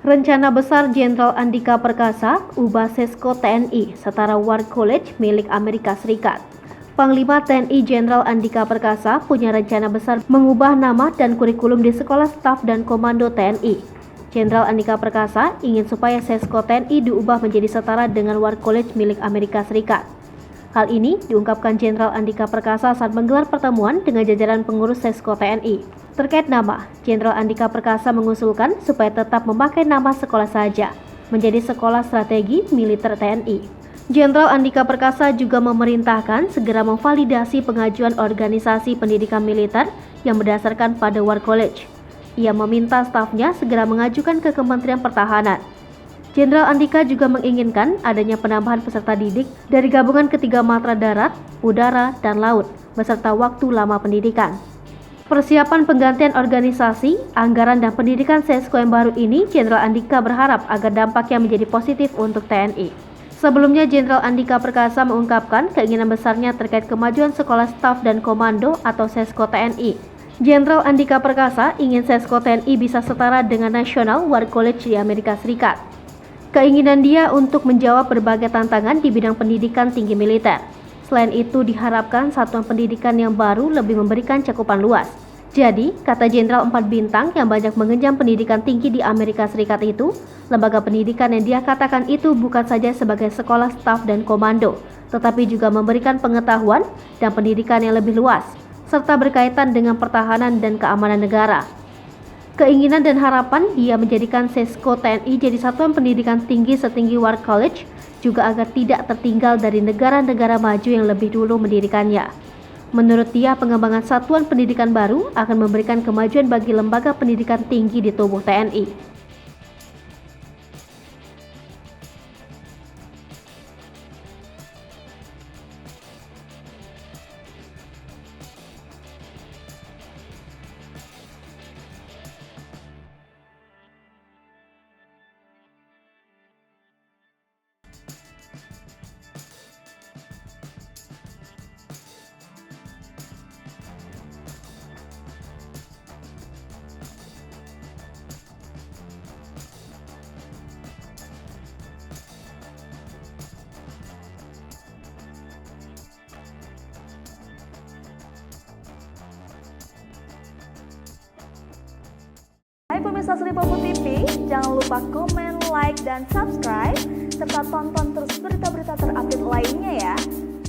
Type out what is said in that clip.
Rencana besar Jenderal Andika Perkasa ubah Sesko TNI setara War College milik Amerika Serikat. Panglima TNI Jenderal Andika Perkasa punya rencana besar mengubah nama dan kurikulum di Sekolah Staf dan Komando TNI. Jenderal Andika Perkasa ingin supaya Sesko TNI diubah menjadi setara dengan War College milik Amerika Serikat. Hal ini diungkapkan Jenderal Andika Perkasa saat menggelar pertemuan dengan jajaran pengurus Sesko TNI. Terkait nama, Jenderal Andika Perkasa mengusulkan supaya tetap memakai nama sekolah saja, menjadi Sekolah Strategi Militer TNI. Jenderal Andika Perkasa juga memerintahkan segera memvalidasi pengajuan organisasi pendidikan militer yang berdasarkan pada War College. Ia meminta stafnya segera mengajukan ke Kementerian Pertahanan. Jenderal Andika juga menginginkan adanya penambahan peserta didik dari gabungan ketiga matra darat, udara, dan laut, beserta waktu lama pendidikan. Persiapan penggantian organisasi, anggaran, dan pendidikan Sesko yang baru ini, Jenderal Andika berharap agar dampaknya menjadi positif untuk TNI. Sebelumnya, Jenderal Andika Perkasa mengungkapkan keinginan besarnya terkait kemajuan Sekolah Staf dan Komando atau Sesko TNI. Jenderal Andika Perkasa ingin Sesko TNI bisa setara dengan National War College di Amerika Serikat. Keinginan dia untuk menjawab berbagai tantangan di bidang pendidikan tinggi militer. Selain itu, diharapkan satuan pendidikan yang baru lebih memberikan cakupan luas. Jadi, kata Jenderal 4 bintang yang banyak mengenyam pendidikan tinggi di Amerika Serikat itu, lembaga pendidikan yang dia katakan itu bukan saja sebagai sekolah staf dan komando, tetapi juga memberikan pengetahuan dan pendidikan yang lebih luas, serta berkaitan dengan pertahanan dan keamanan negara. Keinginan dan harapan dia menjadikan Sesko TNI jadi satuan pendidikan tinggi setinggi War College juga agar tidak tertinggal dari negara-negara maju yang lebih dulu mendirikannya. Menurut dia, pengembangan satuan pendidikan baru akan memberikan kemajuan bagi lembaga pendidikan tinggi di tubuh TNI. Hai pemirsa Sri Popo TV, jangan lupa komen, like, dan subscribe, serta tonton terus berita-berita terupdate lainnya ya.